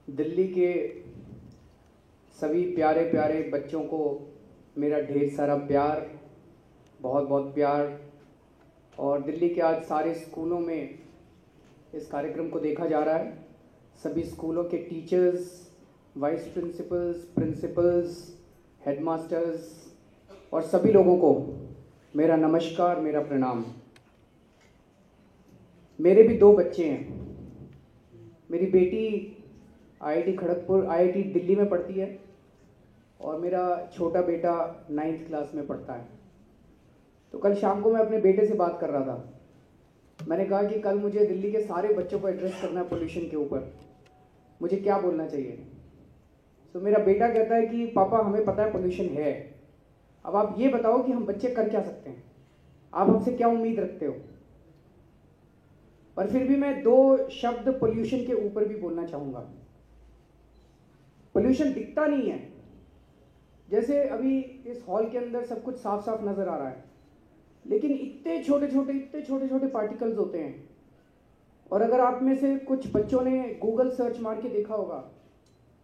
दिल्ली के सभी प्यारे प्यारे बच्चों को मेरा ढेर सारा प्यार, बहुत बहुत प्यार। और दिल्ली के आज सारे स्कूलों में इस कार्यक्रम को देखा जा रहा है। सभी स्कूलों के teachers, vice principles, principles, headmasters और सभी लोगों को मेरा नमस्कार, मेरा प्रणाम। मेरे भी दो बच्चे हैं। मेरी बेटी आईआईटी खड़गपुर, आईआईटी दिल्ली में पढ़ती है और मेरा छोटा बेटा 9th क्लास में पढ़ता है। तो कल शाम को मैं अपने बेटे से बात कर रहा था। मैंने कहा कि कल मुझे दिल्ली के सारे बच्चों को एड्रेस करना है पोल्यूशन के ऊपर, मुझे क्या बोलना चाहिए। तो मेरा बेटा कहता है कि पापा हमें पता है पोल्यूशन है, अब आप ये बताओ कि हम बच्चे कर क्या सकते हैं, आप हमसे क्या उम्मीद रखते हो। पर फिर भी मैं दो शब्द पोल्यूशन के ऊपर भी बोलना चाहूँगा। पोल्यूशन दिखता नहीं है। जैसे अभी इस हॉल के अंदर सब कुछ साफ साफ नज़र आ रहा है, लेकिन इतने छोटे छोटे पार्टिकल्स होते हैं। और अगर आप में से कुछ बच्चों ने गूगल सर्च मार के देखा होगा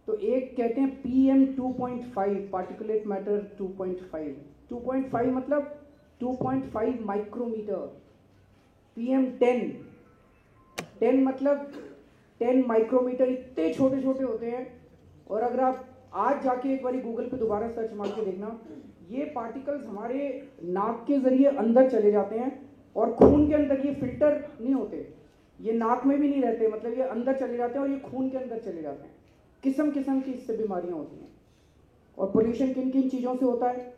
तो एक कहते हैं PM 2.5, पार्टिकुलेट मैटर 2.5 मतलब 2.5 माइक्रोमीटर। PM 10 मतलब 10 माइक्रोमीटर। इतने छोटे छोटे होते हैं। और अगर आप आज जाके एक बार गूगल पे दोबारा सर्च मार के देखना, ये पार्टिकल्स हमारे नाक के जरिए अंदर चले जाते हैं और खून के अंदर, ये फिल्टर नहीं होते, ये नाक में भी नहीं रहते, मतलब ये अंदर चले जाते हैं और ये खून के अंदर चले जाते हैं। किस्म किस्म की इससे बीमारियां होती हैं। और पोल्यूशन किन किन चीज़ों से होता है?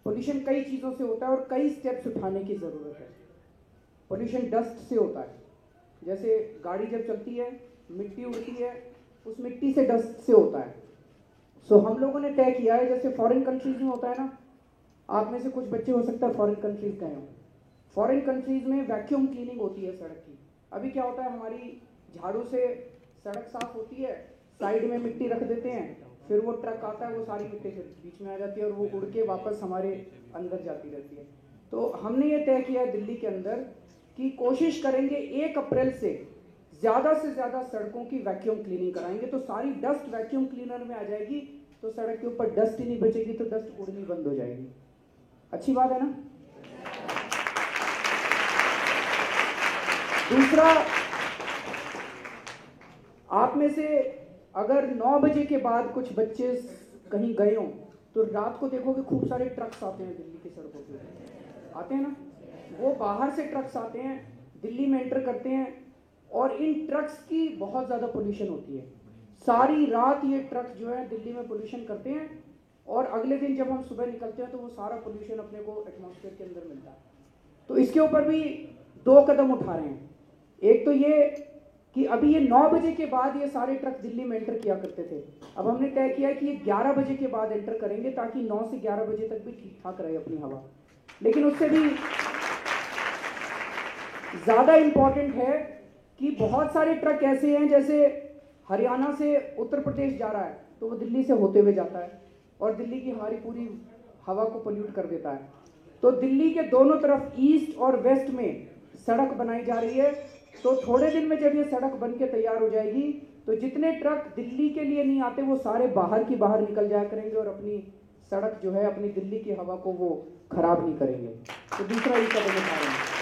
पोल्यूशन कई चीज़ों से होता है और कई स्टेप्स उठाने की ज़रूरत है। पोल्यूशन डस्ट से होता है। जैसे गाड़ी जब चलती है, मिट्टी उड़ती है, उस मिट्टी से डस्ट से होता है। सो हम लोगों ने तय किया है, जैसे फॉरेन कंट्रीज में होता है ना, आप में से कुछ बच्चे हो सकता है फॉरेन कंट्रीज गए हो। फॉरेन कंट्रीज में वैक्यूम क्लीनिंग होती है सड़क की। अभी क्या होता है, हमारी झाड़ू से सड़क साफ होती है, साइड में मिट्टी रख देते हैं, फिर वो ट्रक आता है, वो सारी मिट्टी फिर बीच में आ जाती है और वो उड़ के वापस हमारे अंदर जाती रहती है। तो हमने ये तय किया है दिल्ली के अंदर कि कोशिश करेंगे 1 अप्रैल से ज़्यादा सड़कों की वैक्यूम क्लीनिंग कराएंगे। तो सारी डस्ट वैक्यूम क्लीनर में आ जाएगी, तो सड़क के ऊपर डस्ट ही नहीं बचेगी, तो डस्ट उड़नी बंद हो जाएगी। अच्छी बात है ना। दूसरा, आप में से अगर 9 बजे के बाद कुछ बच्चे कहीं गए हों तो रात को देखोगे खूब सारे ट्रक्स आते हैं दिल्ली की सड़कों पे, आते हैं ना। वो बाहर से ट्रक्स आते हैं, दिल्ली में एंटर करते हैं और इन ट्रक्स की बहुत ज़्यादा पोल्यूशन होती है। सारी रात ये ट्रक जो है दिल्ली में पोल्यूशन करते हैं और अगले दिन जब हम सुबह निकलते हैं तो वो सारा पोल्यूशन अपने को एटमॉस्फेयर के अंदर मिलता है। तो इसके ऊपर भी 2 कदम उठा रहे हैं। एक तो ये कि अभी ये 9 बजे के बाद ये सारे ट्रक दिल्ली में एंटर किया करते थे, अब हमने तय किया है कि ये 11 बजे के बाद एंटर करेंगे, ताकि 9 से 11 बजे तक भी ठीक ठाक रहे अपनी हवा। लेकिन उससे भी ज़्यादा इम्पॉर्टेंट है कि बहुत सारे ट्रक ऐसे हैं, जैसे हरियाणा से उत्तर प्रदेश जा रहा है तो वो दिल्ली से होते हुए जाता है और दिल्ली की हमारी पूरी हवा को पोल्यूट कर देता है। तो दिल्ली के दोनों तरफ ईस्ट और वेस्ट में सड़क बनाई जा रही है। तो थोड़े दिन में जब ये सड़क बन के तैयार हो जाएगी तो जितने ट्रक दिल्ली के लिए नहीं आते वो सारे बाहर की बाहर निकल जाया करेंगे और अपनी सड़क जो है, अपनी दिल्ली की हवा को वो खराब नहीं करेंगे। तो दूसरा ये कदम उठा रहे हैं।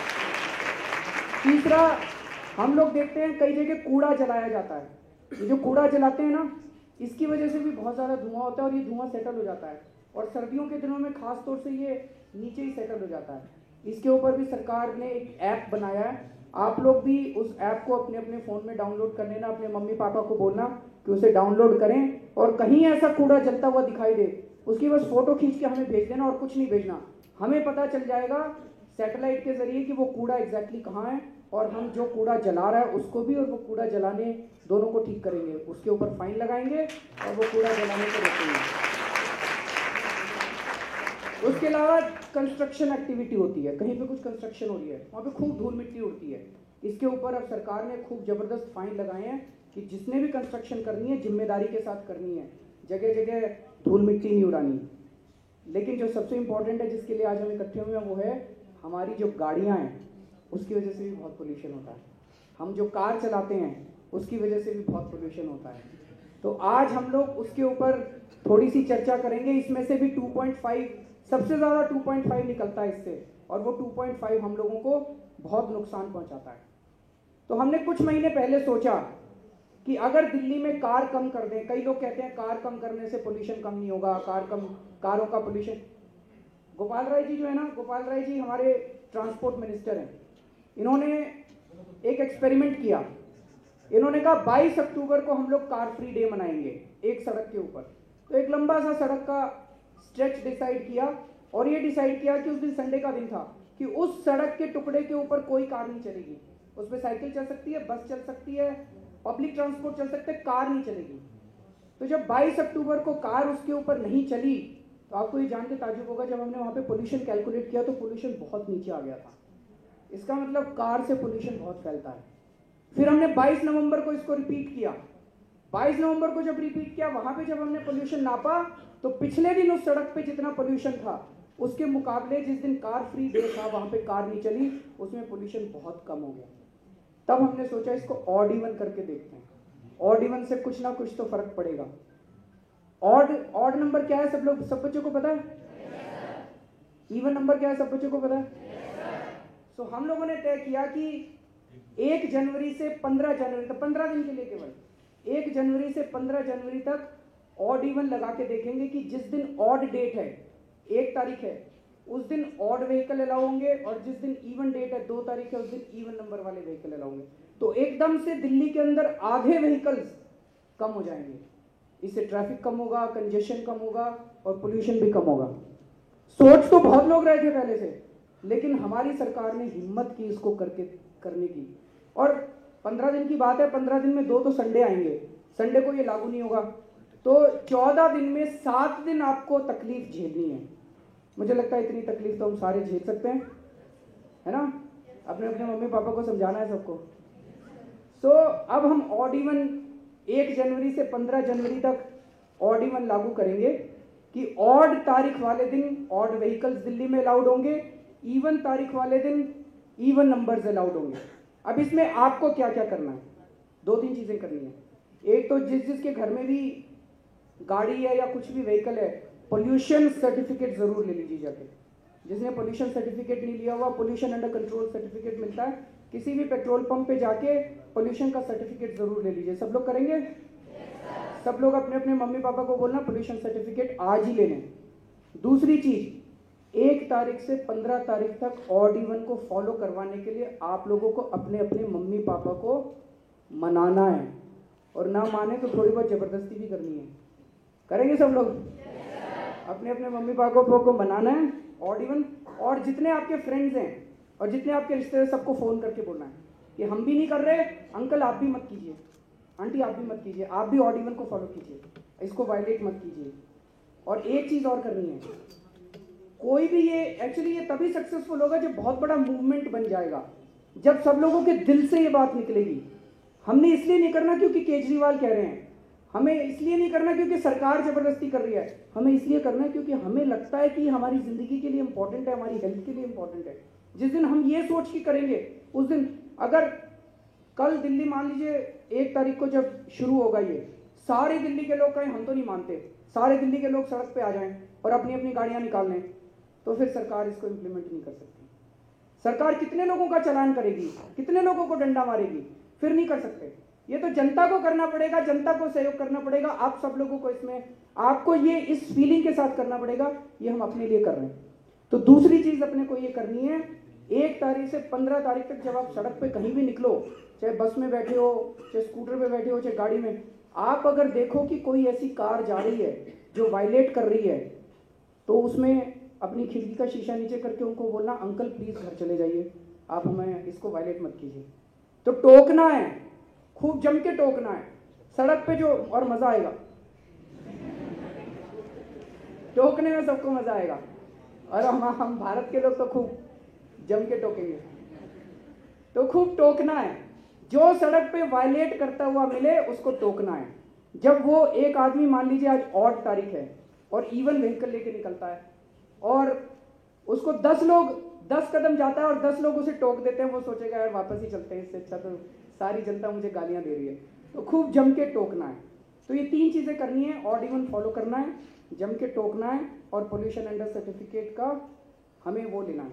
तीसरा, हम लोग देखते हैं कई जगह कूड़ा जलाया जाता है। ये जो कूड़ा जलाते हैं ना, इसकी वजह से भी बहुत ज़्यादा धुआं होता है और ये धुआं सेटल हो जाता है और सर्दियों के दिनों में खास तौर से ये नीचे ही सेटल हो जाता है। इसके ऊपर भी सरकार ने एक ऐप बनाया है। आप लोग भी उस ऐप को अपने अपने फ़ोन में डाउनलोड कर लेना, अपने मम्मी पापा को बोलना कि उसे डाउनलोड करें और कहीं ऐसा कूड़ा जलता हुआ दिखाई दे उसकी बस फ़ोटो खींच के हमें भेज देना और कुछ नहीं भेजना। हमें पता चल जाएगा सैटेलाइट के ज़रिए कि वो कूड़ा एग्जैक्टली कहाँ है और हम जो कूड़ा जला रहा है उसको भी और वो कूड़ा जलाने दोनों को ठीक करेंगे। उसके ऊपर फाइन लगाएंगे और वो कूड़ा जलाने को रोकेंगे। उसके अलावा कंस्ट्रक्शन एक्टिविटी होती है, कहीं पे कुछ कंस्ट्रक्शन हो रही है, वहाँ पे खूब धूल मिट्टी उड़ती है। इसके ऊपर अब सरकार ने खूब ज़बरदस्त फाइन लगाए हैं कि जिसने भी कंस्ट्रक्शन करनी है जिम्मेदारी के साथ करनी है, जगह जगह धूल मिट्टी नहीं उड़ानी। लेकिन जो सबसे इम्पोर्टेंट है, जिसके लिए आज हम इकट्ठे हुए हैं, वो है हमारी जो गाड़ियाँ हैं उसकी वजह से भी बहुत पोल्यूशन होता है। हम जो कार चलाते हैं उसकी वजह से भी बहुत पोल्यूशन होता है। तो आज हम लोग उसके ऊपर थोड़ी सी चर्चा करेंगे। इसमें से भी 2.5 सबसे ज़्यादा 2.5 निकलता है इससे, और वो 2.5 हम लोगों को बहुत नुकसान पहुंचाता है। तो हमने कुछ महीने पहले सोचा कि अगर दिल्ली में कार कम कर दें, कई लोग कहते हैं कार कम करने से पोल्यूशन कम नहीं होगा, कारों का पोल्यूशन। गोपाल राय जी जो है ना, गोपाल राय जी हमारे ट्रांसपोर्ट मिनिस्टर हैं, इन्होंने एक एक्सपेरिमेंट किया। इन्होंने कहा 22 अक्टूबर को हम लोग कार फ्री डे मनाएंगे एक सड़क के ऊपर। तो एक लंबा सा सड़क का स्ट्रेच डिसाइड किया, और ये डिसाइड किया कि उस दिन संडे का दिन था कि उस सड़क के टुकड़े के ऊपर कोई कार नहीं चलेगी। उस पर साइकिल चल सकती है, बस चल सकती है, पब्लिक ट्रांसपोर्ट चल सकते, कार नहीं चलेगी। तो जब 22 अक्टूबर को कार उसके ऊपर नहीं चली, तो आपको ये जान के ताज्जुब होगा, जब हमने वहाँ पे पोल्यूशन कैलकुलेट किया तो पोल्यूशन बहुत नीचे आ गया था। इसका मतलब कार से पोल्यूशन बहुत फैलता है। फिर हमने 22 नवंबर को इसको रिपीट किया। 22 नवंबर को जब रिपीट किया, वहाँ पे जब हमने पोल्यूशन नापा, तो पिछले दिन उस सड़क पे जितना पोल्यूशन था उसके मुकाबले जिस दिन कार फ्री डे था वहाँ पे कार नहीं चली, उसमें पोल्यूशन बहुत कम हो गया। तब हमने सोचा इसको ऑड इवन करके देखते हैं। ऑड इवन से कुछ ना कुछ तो फर्क पड़ेगा। ऑड नंबर क्या है सब बच्चों को पता है? इवन नंबर क्या है सब बच्चों को पता है? तो हम लोगों ने तय किया कि 1 जनवरी से 15 जनवरी तक, 15 दिन के लिए केवल 1 जनवरी से 15 जनवरी तक ऑड इवन लगा के देखेंगे कि जिस दिन ऑड डेट है, 1 तारीख है, उस दिन ऑड व्हीकल अलाउ होंगे, और जिस दिन इवन डेट है 2 तारीख है, उस दिन इवन नंबर वाले व्हीकल अलाउ होंगे। तो एकदम से दिल्ली के अंदर आधे व्हीकल्स कम हो जाएंगे। इससे ट्रैफिक कम होगा, कंजेशन कम होगा, और पोल्यूशन भी कम होगा। सोच तो बहुत लोग रहे थे पहले से, लेकिन हमारी सरकार ने हिम्मत की इसको करने की। और 15 दिन की बात है, 15 दिन में 2 तो संडे आएंगे, संडे को ये लागू नहीं होगा। तो 14 दिन में 7 दिन आपको तकलीफ झेलनी है। मुझे लगता है इतनी तकलीफ तो हम सारे झेल सकते हैं, है ना? अपने अपने मम्मी पापा को समझाना है सबको। सो अब हम ऑड इवन 1 जनवरी से 15 जनवरी तक ऑड इवन लागू करेंगे कि ऑड तारीख वाले दिन ऑड व्हीकल्स दिल्ली में अलाउड होंगे, इवन तारीख वाले दिन इवन नंबर्स अलाउड होंगे। अब इसमें आपको क्या क्या करना है? 2-3 चीज़ें करनी है। एक तो जिसके घर में भी गाड़ी है या कुछ भी व्हीकल है, पोल्यूशन सर्टिफिकेट ज़रूर ले लीजिए जाके। जिसने पोल्यूशन सर्टिफिकेट नहीं लिया हुआ, पोल्यूशन अंडर कंट्रोल सर्टिफिकेट मिलता है, किसी भी पेट्रोल पंप पे जाके पोल्यूशन का सर्टिफिकेट ज़रूर ले लीजिए। सब लोग करेंगे? सब लोग अपने अपने मम्मी पापा को बोलना पोल्यूशन सर्टिफिकेट आज ही लेने। दूसरी चीज़, 1 तारीख से 15 तारीख तक ऑड इवन को फॉलो करवाने के लिए आप लोगों को अपने अपने मम्मी पापा को मनाना है, और ना माने तो थोड़ी बहुत ज़बरदस्ती भी करनी है। करेंगे सब लोग? अपने अपने मम्मी पापा को मनाना है ऑड इवन। और जितने आपके फ्रेंड्स हैं और जितने आपके रिश्तेदार, सबको फ़ोन करके बोलना है कि हम भी नहीं कर रहे, अंकल आप भी मत कीजिए, आंटी आप भी मत कीजिए, आप भी ऑड इवन को फॉलो कीजिए, इसको वायलेट मत कीजिए। और एक चीज़ और करनी है, कोई भी ये तभी सक्सेसफुल होगा जब बहुत बड़ा मूवमेंट बन जाएगा, जब सब लोगों के दिल से ये बात निकलेगी। हमने इसलिए नहीं करना क्योंकि केजरीवाल कह रहे हैं, हमें इसलिए नहीं करना क्योंकि सरकार ज़बरदस्ती कर रही है, हमें इसलिए करना है क्योंकि हमें लगता है कि हमारी ज़िंदगी के लिए इंपॉर्टेंट है, हमारी हेल्थ के लिए इंपॉर्टेंट है। जिस दिन हम ये सोच के करेंगे, उस दिन अगर कल दिल्ली मान लीजिए 1 तारीख को जब शुरू होगा ये, सारे दिल्ली के लोग कहें हम तो नहीं मानते, सारे दिल्ली के लोग सड़क पे आ जाएं और अपनी अपनी गाड़ियाँ निकाल लें, तो फिर सरकार इसको इम्प्लीमेंट नहीं कर सकती। सरकार कितने लोगों का चालान करेगी, कितने लोगों को डंडा मारेगी? फिर नहीं कर सकते। ये तो जनता को करना पड़ेगा, जनता को सहयोग करना पड़ेगा। आप सब लोगों को इसमें, आपको ये इस फीलिंग के साथ करना पड़ेगा, ये हम अपने लिए कर रहे हैं। तो दूसरी चीज़ अपने को ये करनी है, 1 तारीख से 15 तारीख तक जब आप सड़क पे कहीं भी निकलो, चाहे बस में बैठे हो, चाहे स्कूटर पे बैठे हो, चाहे गाड़ी में, आप अगर देखो कि कोई ऐसी कार जा रही है जो वायलेट कर रही है, तो उसमें अपनी खिड़की का शीशा नीचे करके उनको बोलना, अंकल प्लीज़ घर चले जाइए, आप हमें इसको वायलेट मत कीजिए। तो टोकना है, खूब जम के टोकना है सड़क पे, जो और मज़ा आएगा टोकने में, सबको मज़ा आएगा। और हम भारत के लोग तो खूब जम के टोकेंगे। तो खूब टोकना है, जो सड़क पे वायलेट करता हुआ मिले उसको टोकना है। जब वो एक आदमी, मान लीजिए आज ऑड तारीख है और इवन व्हीकल लेके निकलता है, और उसको 10 लोग 10 कदम जाता है और 10 लोग उसे टोक देते हैं, वो सोचेगा यार वापस ही चलते हैं, इससे अच्छा तो सारी जनता मुझे गालियां दे रही है। तो खूब जम के टोकना है। तो तो ये 3 चीज़ें करनी है, ऑड इवन फॉलो करना है, जम के टोकना है, और पोल्यूशन अंडर सर्टिफिकेट का हमें वो लेना है।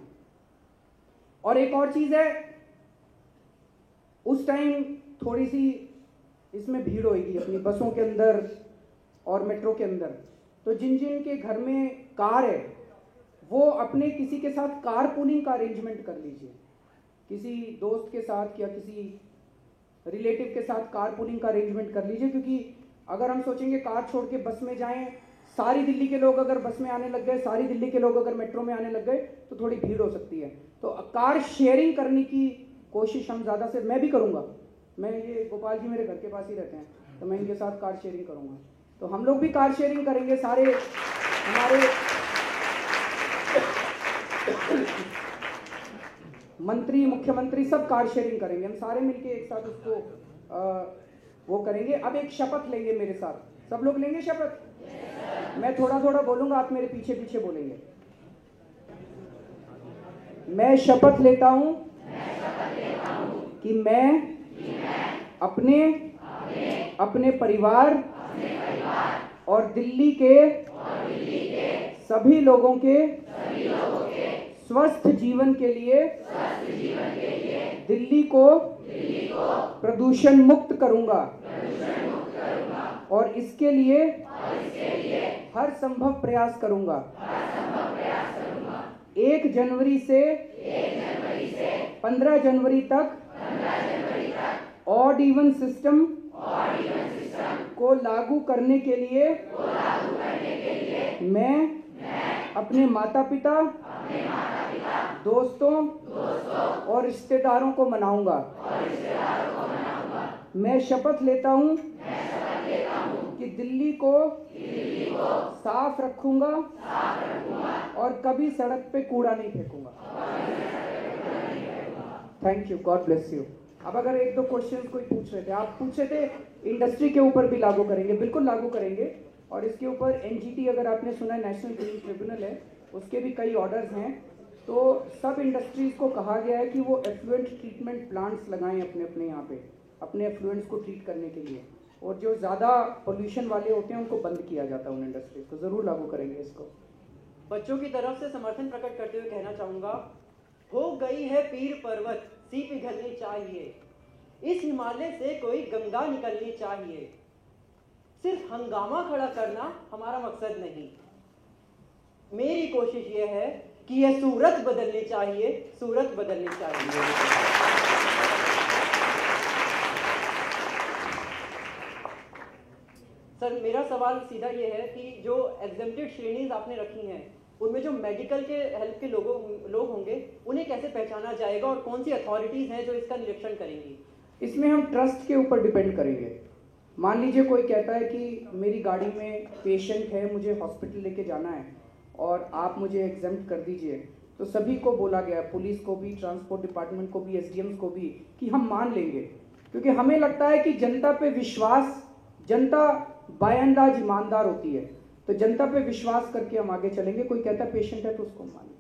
और एक और चीज़ है, उस टाइम थोड़ी सी इसमें भीड़ होगी अपनी बसों के अंदर और मेट्रो के अंदर, तो जिन जिन के घर में कार है वो अपने किसी के साथ कार पूलिंग का अरेंजमेंट कर लीजिए, किसी दोस्त के साथ या किसी रिलेटिव के साथ कार पूलिंग का अरेंजमेंट कर लीजिए। क्योंकि अगर हम सोचेंगे कार छोड़ के बस में जाएं, सारी दिल्ली के लोग अगर बस में आने लग गए, सारी दिल्ली के लोग अगर मेट्रो में आने लग गए तो थोड़ी भीड़ हो सकती है। तो कार शेयरिंग करने की कोशिश हम ज़्यादा से, मैं भी करूँगा, मैं ये गोपाल जी मेरे घर के पास ही रहते हैं तो मैं इनके साथ कार शेयरिंग करूँगा, तो हम लोग भी कार शेयरिंग करेंगे, सारे हमारे मंत्री मुख्यमंत्री सब कार शेयरिंग करेंगे, हम सारे मिलके एक साथ उसको वो करेंगे। अब एक शपथ लेंगे मेरे साथ, सब लोग लेंगे शपथ। मैं थोड़ा थोड़ा बोलूंगा, आप मेरे पीछे पीछे बोलेंगे। मैं शपथ लेता हूं कि मैं अपने परिवार और दिल्ली के सभी लोगों के स्वस्थ जीवन के लिए दिल्ली को प्रदूषण मुक्त करूंगा और इसके लिए हर संभव प्रयास करूंगा। 1 जनवरी से 15 जनवरी तक ऑड इवन सिस्टम को लागू करने के लिए मैं अपने माता पिता, दोस्तों और रिश्तेदारों को मनाऊंगा। मैं शपथ लेता हूं कि दिल्ली को साफ रखूंगा और कभी सड़क पे कूड़ा नहीं फेंकूंगा। Thank you, god bless you. अब अगर 1-2 क्वेश्चन कोई पूछ रहे थे, आप पूछ रहे थे इंडस्ट्री के ऊपर भी लागू करेंगे, बिल्कुल लागू करेंगे। और इसके ऊपर एनजीटी, अगर आपने सुना है, नेशनल ग्रीन ट्रिब्यूनल है, उसके भी कई ऑर्डर्स हैं। तो सब इंडस्ट्रीज को कहा गया है कि वो एफ्लुएंट ट्रीटमेंट प्लांट्स लगाएं अपने अपने यहाँ पे, अपने एफ्लुएंट्स को ट्रीट करने के लिए, और जो ज़्यादा पोल्यूशन वाले होते हैं उनको बंद किया जाता है उन इंडस्ट्रीज को। ज़रूर लागू करेंगे इसको। बच्चों की तरफ से समर्थन प्रकट करते हुए कहना चाहूँगा, हो गई है पीर पर्वत सी पिघलनी चाहिए, इस हिमालय से कोई गंगा निकलनी चाहिए, सिर्फ हंगामा खड़ा करना हमारा मकसद नहीं। मेरी कोशिश ये है कि यह सूरत बदलनी चाहिए, सूरत बदलनी चाहिए। सर, मेरा सवाल सीधा ये है कि जो एग्जेम्प्टेड श्रेणीज आपने रखी हैं उनमें जो मेडिकल के हेल्प के लोग होंगे उन्हें कैसे पहचाना जाएगा और कौन सी अथॉरिटीज़ हैं जो इसका निरीक्षण करेंगी? इसमें हम ट्रस्ट के ऊपर डिपेंड करेंगे। मान लीजिए कोई कहता है कि मेरी गाड़ी में पेशेंट है, मुझे हॉस्पिटल लेके जाना है और आप मुझे एग्जेम्प्ट कर दीजिए, तो सभी को बोला गया, पुलिस को भी, ट्रांसपोर्ट डिपार्टमेंट को भी, एसडीएम्स को भी, कि हम मान लेंगे। क्योंकि हमें लगता है कि जनता पे विश्वास, जनता बाय एंड लार्ज ईमानदार होती है, तो जनता पे विश्वास करके हम आगे चलेंगे। कोई कहता है पेशेंट है तो उसको मान लेंगे।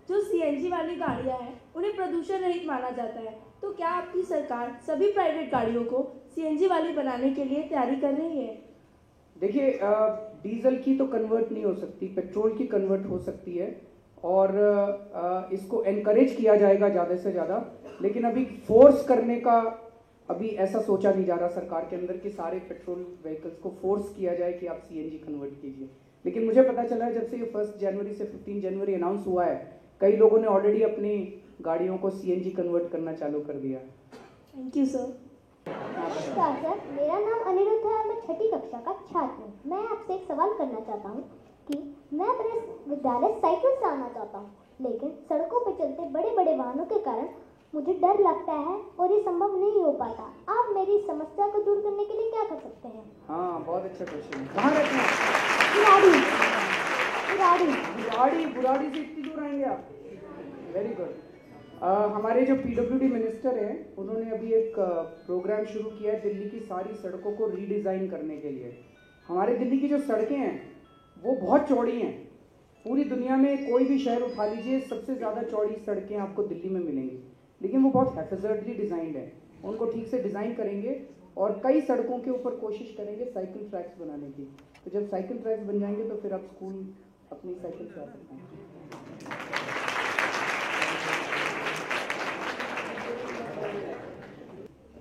जो सीएनजी वाली गाड़ियां हैं उन्हें प्रदूषण रहित माना जाता है, तो क्या आपकी सरकार सभी प्राइवेट गाड़ियों को सीएनजी वाली बनाने के लिए तैयारी कर रही है? देखिए, डीजल की तो कन्वर्ट नहीं हो सकती, पेट्रोल की कन्वर्ट हो सकती है, और इसको एनकरेज किया जाएगा ज़्यादा से ज़्यादा। लेकिन अभी फोर्स करने का अभी ऐसा सोचा नहीं जा रहा सरकार के अंदर कि सारे पेट्रोल व्हीकल्स को फोर्स किया जाए कि आप सीएनजी कन्वर्ट कीजिए। लेकिन मुझे पता चला है जब से ये 1 जनवरी से 15 जनवरी अनाउंस हुआ है, कई लोगों ने ऑलरेडी अपनी गाड़ियों को सीएनजी कन्वर्ट करना चालू कर दिया। Thank you sir. नमस्कार सर, मेरा नाम अनिरुद्ध है और मैं 6ठी कक्षा का छात्र हूँ। मैं आपसे एक सवाल करना चाहता हूँ कि मैं अपने विद्यालय साइकिल से आना चाहता हूँ, लेकिन सड़कों पर चलते बड़े बड़े वाहनों के कारण मुझे डर लगता है और ये संभव नहीं हो पाता। आप मेरी समस्या को दूर करने के लिए क्या कर सकते हैं? हाँ, बहुत अच्छा क्वेश्चन है। कहाँ रहते हैं? बुराड़ी से इतनी दूर आएंगे आप? Very good. हमारे जो पीडब्ल्यूडी मिनिस्टर हैं उन्होंने अभी एक प्रोग्राम शुरू किया है दिल्ली की सारी सड़कों को रीडिज़ाइन करने के लिए। हमारे दिल्ली की जो सड़कें हैं वो बहुत चौड़ी हैं। पूरी दुनिया में कोई भी शहर उठा लीजिए, सबसे ज़्यादा चौड़ी सड़कें आपको दिल्ली में मिलेंगी, लेकिन वो बहुत हैफेजर्डली डिज़ाइंड है। उनको ठीक से डिज़ाइन करेंगे और कई सड़कों के ऊपर कोशिश करेंगे साइकिल ट्रैक्स बनाने की। तो जब साइकिल ट्रैक्स बन जाएंगे तो फिर आप स्कूल अपनी साइकिल से आ सकते हैं।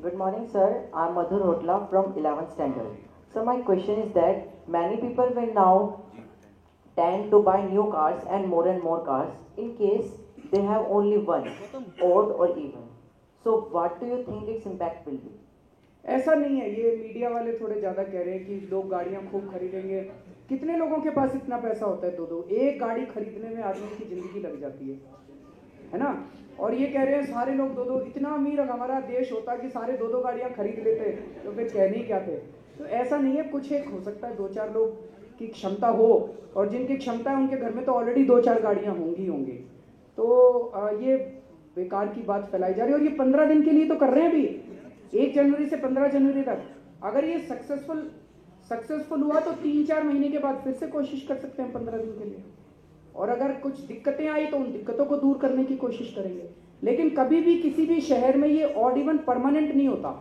Good morning, sir. I'm Madhur Hotla from 11th standard. So my question is that many people will now tend to buy new cars and more cars in case they have only one, odd or even. So what do you think its impact will be? ऐसा नहीं है, ये media वाले थोड़े ज़्यादा कह रहे हैं कि लोग गाड़ियाँ खूब खरीदेंगे। कितने लोगों के पास इतना पैसा होता है? दो एक गाड़ी खरीदने में आदमी की ज़िंदगी लग जाती है ना। और ये कह रहे हैं सारे लोग दो इतना अमीर अगर हमारा देश होता कि सारे दो गाड़ियाँ खरीद लेते तो फिर कहने ही क्या थे। तो ऐसा नहीं है, कुछ एक हो सकता है, 2-4 लोग की क्षमता हो, और जिनकी क्षमता है उनके घर में तो ऑलरेडी 2-4 गाड़ियाँ होंगी। तो ये बेकार की बात फैलाई जा रही है। और ये 15 दिन के लिए तो कर रहे हैं अभी, 1 जनवरी से 15 जनवरी तक। अगर ये सक्सेसफुल हुआ तो 3-4 महीने के बाद फिर से कोशिश कर सकते हैं 15 दिन के लिए। और अगर कुछ दिक्कतें आई तो उन दिक्कतों को दूर करने की कोशिश करेंगे। लेकिन कभी भी किसी भी शहर में ये ऑड इवन परमानेंट नहीं होता।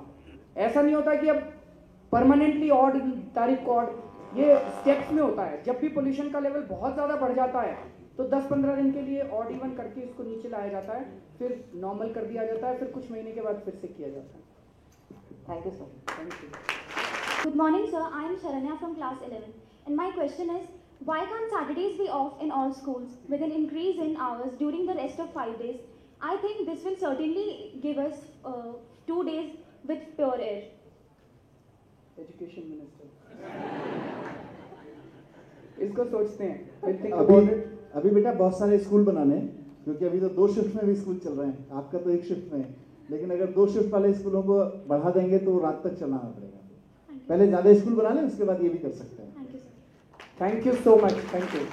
ऐसा नहीं होता कि अब परमानेंटली ऑड तारीख को ऑड, ये स्टेप्स में होता है। जब भी पोल्यूशन का लेवल बहुत ज़्यादा बढ़ जाता है तो 10-15 दिन के लिए ऑड इवन करके इसको नीचे लाया जाता है, फिर नॉर्मल कर दिया जाता है, फिर कुछ महीने के बाद फिर से किया जाता है। Thank you, sir. Thank you. Good morning, sir. I am Sharanya from class 11. And my question is, why can't Saturdays be off in all schools with an increase in hours during the rest of 5 days? I think this will certainly give us 2 days with pure air. Education minister इसको सोचते हैं। We'll think about it. अभी बेटा बहुत सारे school बनाने हैं, क्योंकि अभी तो 2 शिफ्ट में भी स्कूल चल रहे हैं। आपका तो 1 शिफ्ट में है, लेकिन अगर 2 शिफ्ट वाले स्कूलों को बढ़ा देंगे तो रात तक चलाना पड़ेगा। पहले ज़्यादा स्कूल बना लें, उसके बाद ये भी कर सकते हैं। Thank you, sir. Thank you so much. Thank you.